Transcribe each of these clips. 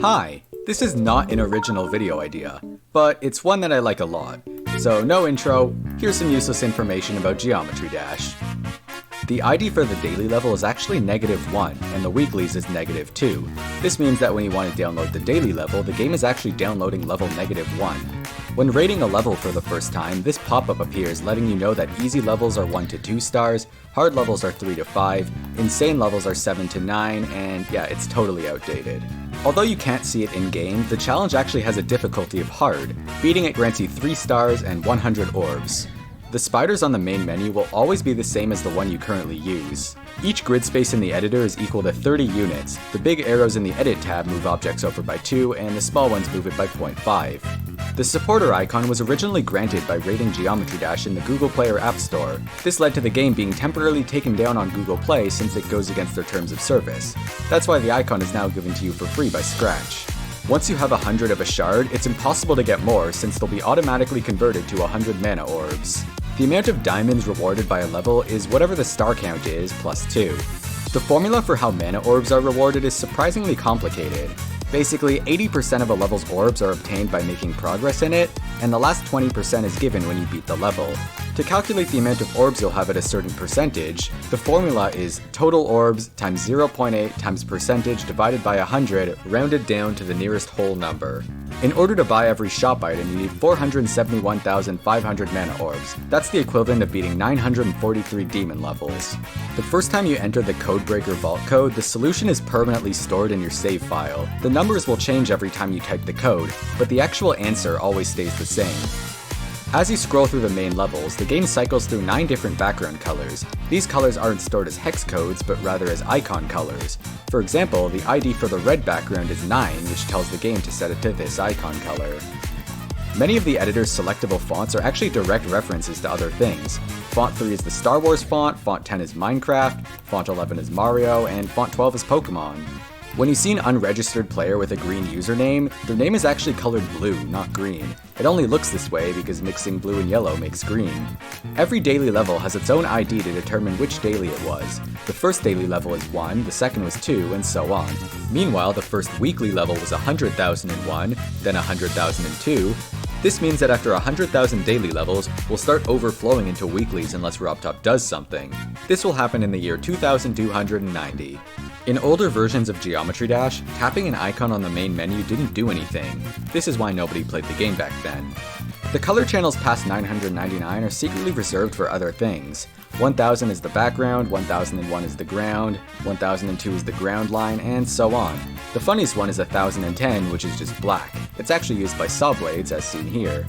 Hi, this is not an original video idea, but it's one that I like a lot. So no intro, here's some useless information about Geometry Dash. The ID for the daily level is actually -1, and the weeklies is -2. This means that when you want to download the daily level, the game is actually downloading level -1. When rating a level for the first time, this pop-up appears letting you know that easy levels are 1 to 2 stars, hard levels are 3 to 5, insane levels are 7 to 9, and yeah, it's totally outdated. Although you can't see it in-game, the challenge actually has a difficulty of hard. Beating it grants you 3 stars and 100 orbs. The spiders on the main menu will always be the same as the one you currently use. Each grid space in the editor is equal to 30 units. The big arrows in the Edit tab move objects over by 2, and the small ones move it by 0.5. The supporter icon was originally granted by rating Geometry Dash in the Google Play or App Store. This led to the game being temporarily taken down on Google Play since it goes against their terms of service. That's why the icon is now given to you for free by Scratch. Once you have 100 of a shard, it's impossible to get more since they'll be automatically converted to 100 mana orbs. The amount of diamonds rewarded by a level is whatever the star count is plus 2. The formula for how mana orbs are rewarded is surprisingly complicated. Basically, 80% of a level's orbs are obtained by making progress in it, and the last 20% is given when you beat the level. To calculate the amount of orbs you'll have at a certain percentage, the formula is total orbs times 0.8 times percentage divided by 100, rounded down to the nearest whole number. In order to buy every shop item, you need 471,500 mana orbs. That's the equivalent of beating 943 demon levels. The first time you enter the Codebreaker Vault code, the solution is permanently stored in your save file. The numbers will change every time you type the code, but the actual answer always stays the same. As you scroll through the main levels, the game cycles through 9 different background colors. These colors aren't stored as hex codes, but rather as icon colors. For example, the ID for the red background is 9, which tells the game to set it to this icon color. Many of the editor's selectable fonts are actually direct references to other things. Font 3 is the Star Wars font, Font 10 is Minecraft, Font 11 is Mario, and Font 12 is Pokemon. When you see an unregistered player with a green username, their name is actually colored blue, not green. It only looks this way because mixing blue and yellow makes green. Every daily level has its own ID to determine which daily it was. The first daily level is 1, the second was 2, and so on. Meanwhile, the first weekly level was 100,001, then 100,002. This means that after 100,000 daily levels, we'll start overflowing into weeklies unless RobTop does something. This will happen in the year 2290. In older versions of Geometry Dash, tapping an icon on the main menu didn't do anything. This is why nobody played the game back then. The color channels past 999 are secretly reserved for other things. 1000 is the background, 1001 is the ground, 1002 is the ground line, and so on. The funniest one is 1010, which is just black. It's actually used by saw blades, as seen here.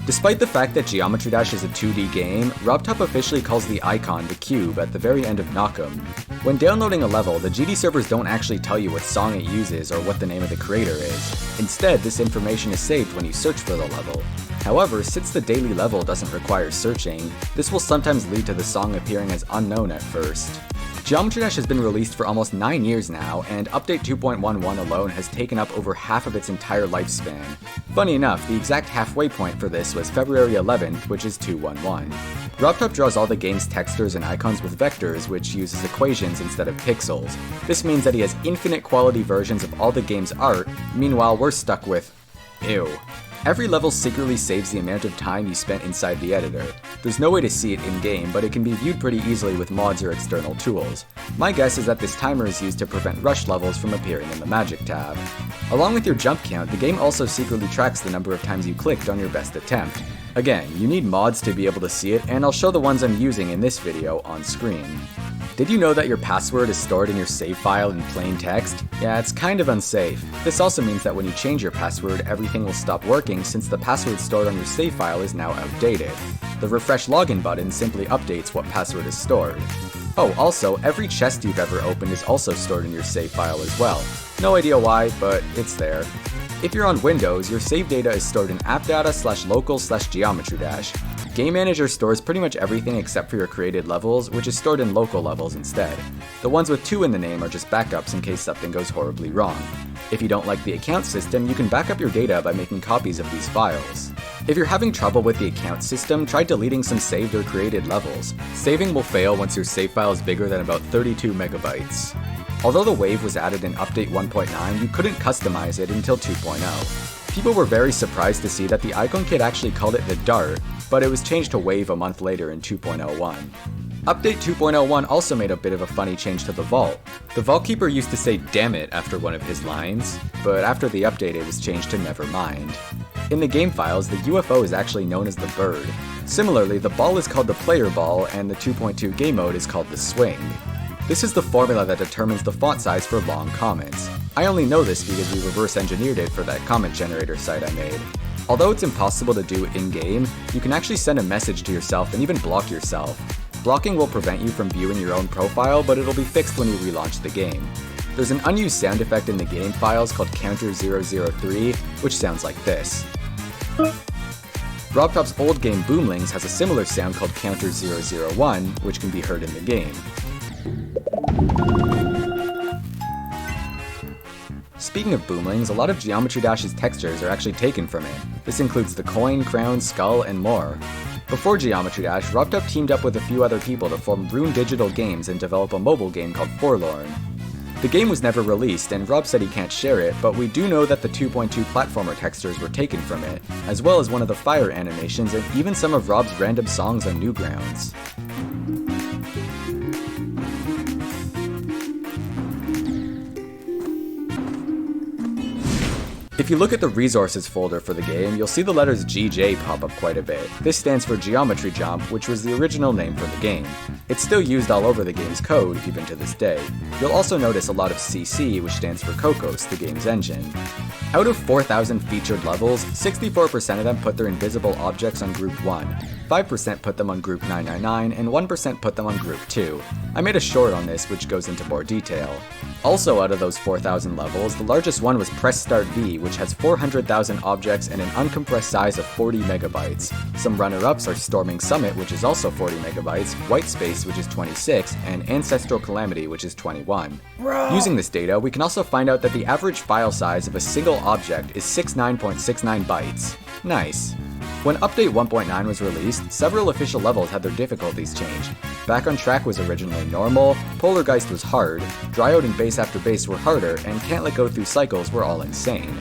Despite the fact that Geometry Dash is a 2D game, RobTop officially calls the icon the cube at the very end of Knockem. When downloading a level, the GD servers don't actually tell you what song it uses or what the name of the creator is. Instead, this information is saved when you search for the level. However, since the daily level doesn't require searching, this will sometimes lead to the song appearing as unknown at first. Geometry Dash has been released for almost 9 years now, and Update 2.11 alone has taken up over half of its entire lifespan. Funny enough, the exact halfway point for this was February 11th, which is 211. RobTop draws all the game's textures and icons with vectors, which uses equations instead of pixels. This means that he has infinite quality versions of all the game's art, meanwhile we're stuck with ew. Every level secretly saves the amount of time you spent inside the editor. There's no way to see it in-game, but it can be viewed pretty easily with mods or external tools. My guess is that this timer is used to prevent rush levels from appearing in the Magic tab. Along with your jump count, the game also secretly tracks the number of times you clicked on your best attempt. Again, you need mods to be able to see it, and I'll show the ones I'm using in this video on screen. Did you know that your password is stored in your save file in plain text? Yeah, it's kind of unsafe. This also means that when you change your password, everything will stop working since the password stored on your save file is now outdated. The refresh login button simply updates what password is stored. Oh, also, every chest you've ever opened is also stored in your save file as well. No idea why, but it's there. If you're on Windows, your save data is stored in appdata/local/geometry dash. Game Manager stores pretty much everything except for your created levels, which is stored in local levels instead. The ones with 2 in the name are just backups in case something goes horribly wrong. If you don't like the account system, you can back up your data by making copies of these files. If you're having trouble with the account system, try deleting some saved or created levels. Saving will fail once your save file is bigger than about 32 megabytes. Although the wave was added in Update 1.9, you couldn't customize it until 2.0. People were very surprised to see that the Icon Kit actually called it the Dart, but it was changed to Wave a month later in 2.01. Update 2.01 also made a bit of a funny change to the Vault. The Vault Keeper used to say "damn it" after one of his lines, but after the update it was changed to "never mind." In the game files, the UFO is actually known as the Bird. Similarly, the ball is called the Player Ball, and the 2.2 game mode is called the Swing. This is the formula that determines the font size for long comments. I only know this because we reverse engineered it for that comment generator site I made. Although it's impossible to do in-game, you can actually send a message to yourself and even block yourself. Blocking will prevent you from viewing your own profile, but it'll be fixed when you relaunch the game. There's an unused sound effect in the game files called Counter003, which sounds like this. RobTop's old game Boomlings has a similar sound called Counter001, which can be heard in the game. Speaking of Boomlings, a lot of Geometry Dash's textures are actually taken from it. This includes the coin, crown, skull, and more. Before Geometry Dash, RobTop teamed up with a few other people to form Rune Digital Games and develop a mobile game called Forlorn. The game was never released, and Rob said he can't share it, but we do know that the 2.2 platformer textures were taken from it, as well as one of the fire animations and even some of Rob's random songs on Newgrounds. If you look at the resources folder for the game, you'll see the letters GJ pop up quite a bit. This stands for Geometry Jump, which was the original name for the game. It's still used all over the game's code, even to this day. You'll also notice a lot of CC, which stands for Cocos, the game's engine. Out of 4,000 featured levels, 64% of them put their invisible objects on Group 1, 5% put them on Group 999, and 1% put them on Group 2. I made a short on this, which goes into more detail. Also out of those 4,000 levels, the largest one was Press Start V, which has 400,000 objects and an uncompressed size of 40 megabytes. Some runner-ups are Storming Summit, which is also 40 megabytes, White Space, which is 26, and Ancestral Calamity, which is 21. Using this data, we can also find out that the average file size of a single object is 69.69 bytes. Nice. When Update 1.9 was released, several official levels had their difficulties changed. Back on Track was originally normal, Polargeist was hard, Dryode and Base After Base were harder, and Can't Let Go Through Cycles were all insane.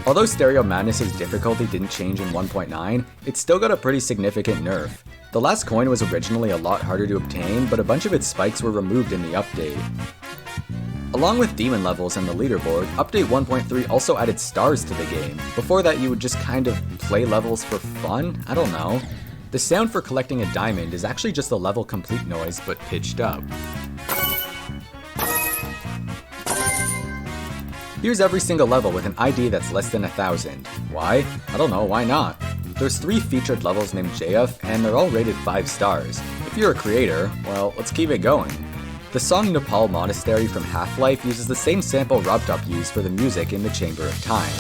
Although Stereo Madness's difficulty didn't change in 1.9, it still got a pretty significant nerf. The last coin was originally a lot harder to obtain, but a bunch of its spikes were removed in the update. Along with demon levels and the leaderboard, Update 1.3 also added stars to the game. Before that, you would just kind of play levels for fun? I don't know. The sound for collecting a diamond is actually just a level complete noise, but pitched up. Here's every single level with an ID that's less than 1,000. Why? I don't know, why not? There's 3 featured levels named JF, and they're all rated 5 stars. If you're a creator, well, let's keep it going. The song Nepal Monastery from Half-Life uses the same sample RobTop used for the music in the Chamber of Time.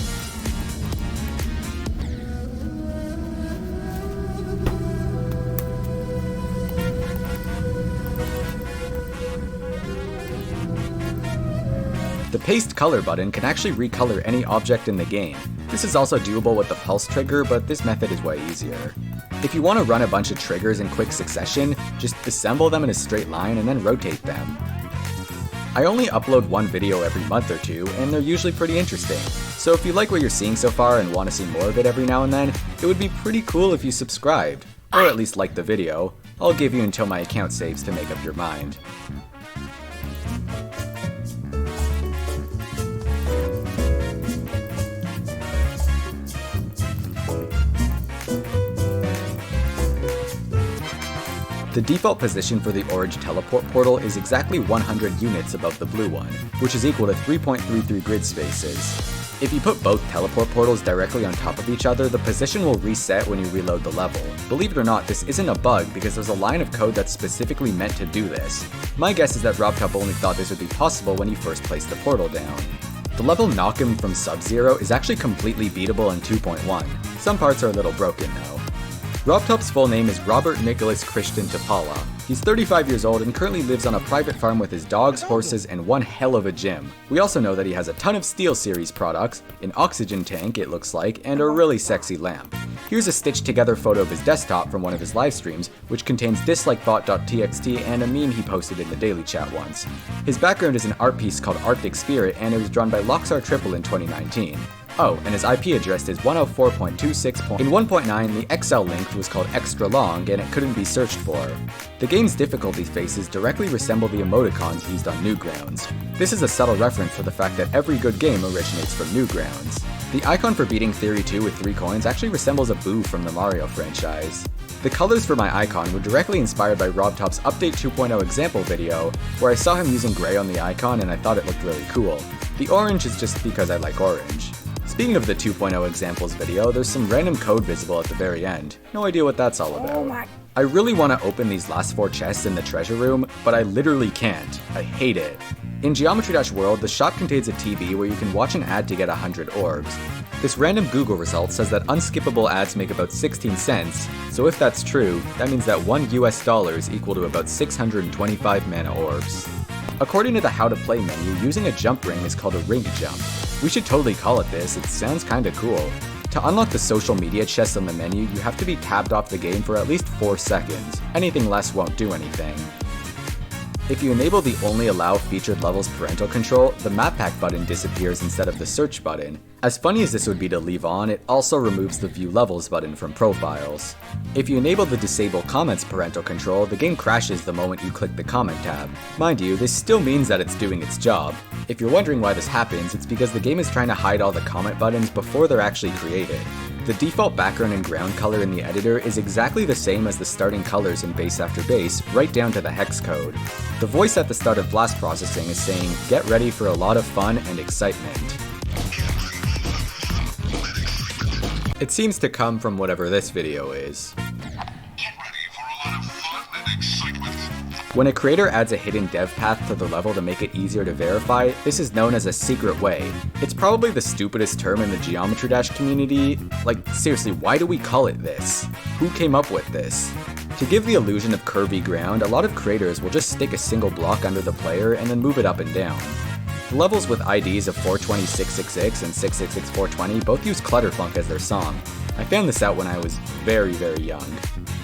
The Paste Color button can actually recolor any object in the game. This is also doable with the Pulse trigger, but this method is way easier. If you want to run a bunch of triggers in quick succession, just assemble them in a straight line and then rotate them. I only upload one video every month or two, and they're usually pretty interesting. So if you like what you're seeing so far and want to see more of it every now and then, it would be pretty cool if you subscribed, or at least liked the video. I'll give you until my account saves to make up your mind. The default position for the orange teleport portal is exactly 100 units above the blue one, which is equal to 3.33 grid spaces. If you put both teleport portals directly on top of each other, the position will reset when you reload the level. Believe it or not, this isn't a bug because there's a line of code that's specifically meant to do this. My guess is that RobTop only thought this would be possible when he first placed the portal down. The level Knock Him from Sub-Zero is actually completely beatable in 2.1. Some parts are a little broken though. RobTop's full name is Robert Nicholas Christian Tapala. He's 35 years old and currently lives on a private farm with his dogs, horses, and one hell of a gym. We also know that he has a ton of SteelSeries products, an oxygen tank it looks like, and a really sexy lamp. Here's a stitched together photo of his desktop from one of his live streams, which contains dislikebot.txt and a meme he posted in the daily chat once. His background is an art piece called Arctic Spirit, and it was drawn by Loxar Triple in 2019. Oh, and his IP address is 104.26. In 1.9, the XL length was called extra long, and it couldn't be searched for. The game's difficulty faces directly resemble the emoticons used on Newgrounds. This is a subtle reference to the fact that every good game originates from Newgrounds. The icon for beating Theory 2 with 3 coins actually resembles a Boo from the Mario franchise. The colors for my icon were directly inspired by RobTop's Update 2.0 example video, where I saw him using gray on the icon and I thought it looked really cool. The orange is just because I like orange. Speaking of the 2.0 examples video, there's some random code visible at the very end. No idea what that's all about. I really want to open these last 4 chests in the treasure room, but I literally can't. I hate it. In Geometry Dash World, the shop contains a TV where you can watch an ad to get 100 orbs. This random Google result says that unskippable ads make about 16 cents, so if that's true, that means that $1 is equal to about 625 mana orbs. According to the How to Play menu, using a jump ring is called a ring jump. We should totally call it this, it sounds kinda cool. To unlock the social media chest on the menu, you have to be tabbed off the game for at least 4 seconds. Anything less won't do anything. If you enable the Only Allow Featured Levels parental control, the Map Pack button disappears instead of the search button. As funny as this would be to leave on, it also removes the View Levels button from profiles. If you enable the Disable Comments parental control, the game crashes the moment you click the comment tab. Mind you, this still means that it's doing its job. If you're wondering why this happens, it's because the game is trying to hide all the comment buttons before they're actually created. The default background and ground color in the editor is exactly the same as the starting colors in Base After Base, right down to the hex code. The voice at the start of blast processing is saying, "Get ready for a lot of fun and excitement." It seems to come from whatever this video is. When a creator adds a hidden dev path to the level to make it easier to verify, this is known as a secret way. It's probably the stupidest term in the Geometry Dash community. Like, seriously, why do we call it this? Who came up with this? To give the illusion of curvy ground, a lot of creators will just stick a single block under the player and then move it up and down. The levels with IDs of 420-666 and 666-420 both use Clutterfunk as their song. I found this out when I was very young.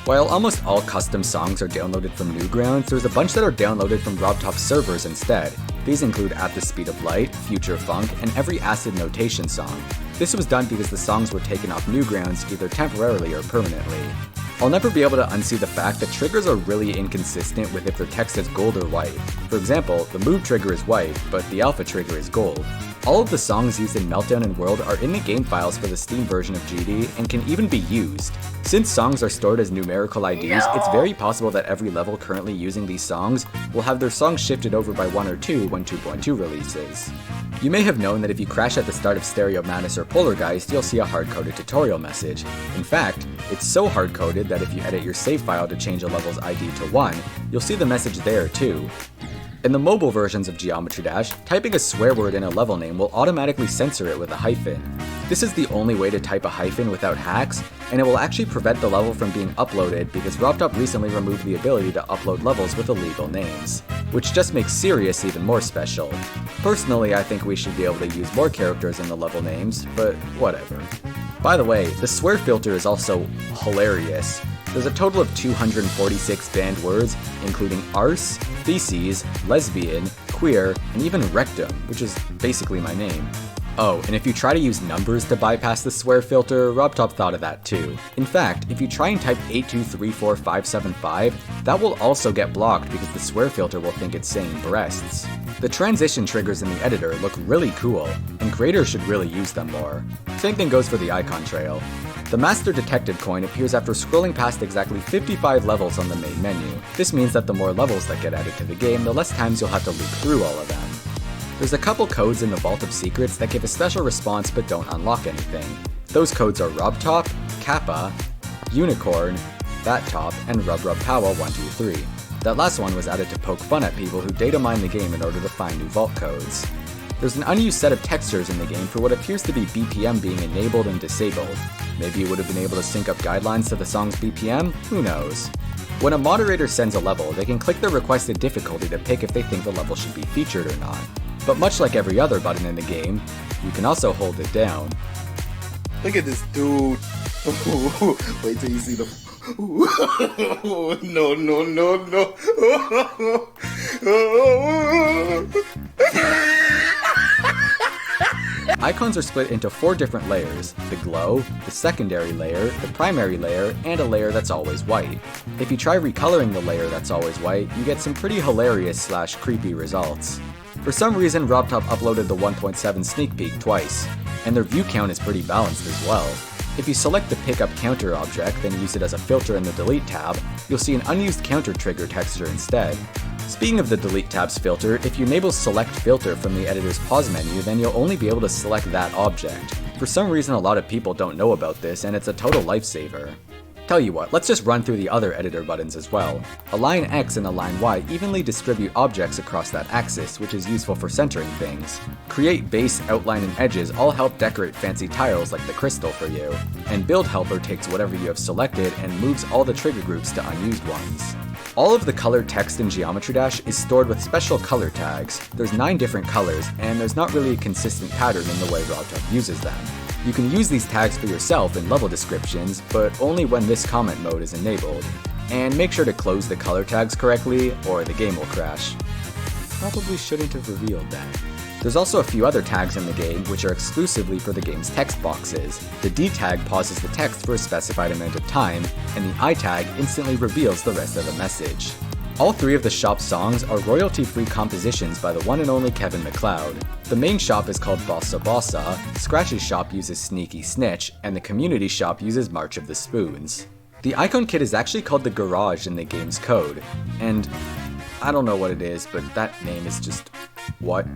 While almost all custom songs are downloaded from Newgrounds, there's a bunch that are downloaded from RobTop's servers instead. These include At the Speed of Light, Future Funk, and every Acid Notation song. This was done because the songs were taken off Newgrounds either temporarily or permanently. I'll never be able to unsee the fact that triggers are really inconsistent with if their text is gold or white. For example, the move trigger is white, but the alpha trigger is gold. All of the songs used in Meltdown and World are in the game files for the Steam version of GD and can even be used. Since songs are stored as numerical IDs, it's very possible that every level currently using these songs will have their songs shifted over by 1 or 2 when 2.2 releases. You may have known that if you crash at the start of Stereo Madness or Polargeist, you'll see a hard-coded tutorial message. In fact, it's so hard-coded that if you edit your save file to change a level's ID to 1, you'll see the message there too. In the mobile versions of Geometry Dash, typing a swear word in a level name will automatically censor it with a hyphen. This is the only way to type a hyphen without hacks, and it will actually prevent the level from being uploaded because RobTop recently removed the ability to upload levels with illegal names, which just makes Serious even more special. Personally, I think we should be able to use more characters in the level names, but whatever. By the way, the swear filter is also hilarious. There's a total of 246 banned words, including arse, feces, lesbian, queer, and even rectum, which is basically my name. Oh, and if you try to use numbers to bypass the swear filter, RobTop thought of that too. In fact, if you try and type 8234575, that will also get blocked because the swear filter will think it's saying breasts. The transition triggers in the editor look really cool, and creators should really use them more. Same thing goes for the icon trail. The Master Detective coin appears after scrolling past exactly 55 levels on the main menu. This means that the more levels that get added to the game, the less times you'll have to loop through all of them. There's a couple codes in the Vault of Secrets that give a special response but don't unlock anything. Those codes are RobTop, Kappa, Unicorn, BatTop, and RubRubPowa123. That last one was added to poke fun at people who data mine the game in order to find new vault codes. There's an unused set of textures in the game for what appears to be BPM being enabled and disabled. Maybe you would have been able to sync up guidelines to the song's BPM? Who knows? When a moderator sends a level, they can click the requested difficulty to pick if they think the level should be featured or not. But much like every other button in the game, you can also hold it down. Look at this dude. Wait till you see the. No, no, no, no. Icons are split into 4 different layers: the glow, the secondary layer, the primary layer, and a layer that's always white. If you try recoloring the layer that's always white, you get some pretty hilarious / creepy results. For some reason, RobTop uploaded the 1.7 sneak peek twice, and their view count is pretty balanced as well. If you select the pickup counter object, then use it as a filter in the delete tab, you'll see an unused counter trigger texture instead. Speaking of the delete tab's filter, if you enable select filter from the editor's pause menu, then you'll only be able to select that object. For some reason, a lot of people don't know about this, and it's a total lifesaver. Tell you what, let's just run through the other editor buttons as well. Align X and Align Y evenly distribute objects across that axis, which is useful for centering things. Create Base, Outline, and Edges all help decorate fancy tiles like the crystal for you. And Build Helper takes whatever you have selected and moves all the trigger groups to unused ones. All of the colored text in Geometry Dash is stored with special color tags. There's 9 different colors, and there's not really a consistent pattern in the way RobTop uses them. You can use these tags for yourself in level descriptions, but only when this comment mode is enabled. And make sure to close the color tags correctly, or the game will crash. Probably shouldn't have revealed that. There's also a few other tags in the game which are exclusively for the game's text boxes. The D tag pauses the text for a specified amount of time, and the I tag instantly reveals the rest of the message. All 3 of the shop's songs are royalty-free compositions by the one and only Kevin MacLeod. The main shop is called Bossa Bossa, Scratch's shop uses Sneaky Snitch, and the community shop uses March of the Spoons. The icon kit is actually called the Garage in the game's code, and I don't know what it is, but that name is just... what?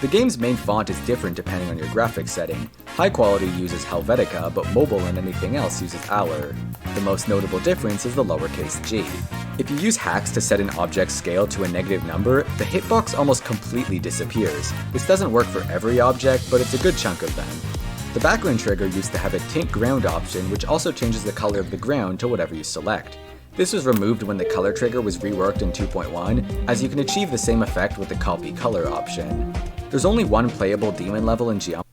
The game's main font is different depending on your graphics setting. High quality uses Helvetica, but mobile and anything else uses Aller. The most notable difference is the lowercase g. If you use hacks to set an object's scale to a negative number, the hitbox almost completely disappears. This doesn't work for every object, but it's a good chunk of them. The background trigger used to have a tint ground option, which also changes the color of the ground to whatever you select. This was removed when the color trigger was reworked in 2.1, as you can achieve the same effect with the copy color option. There's only one playable demon level in Geometry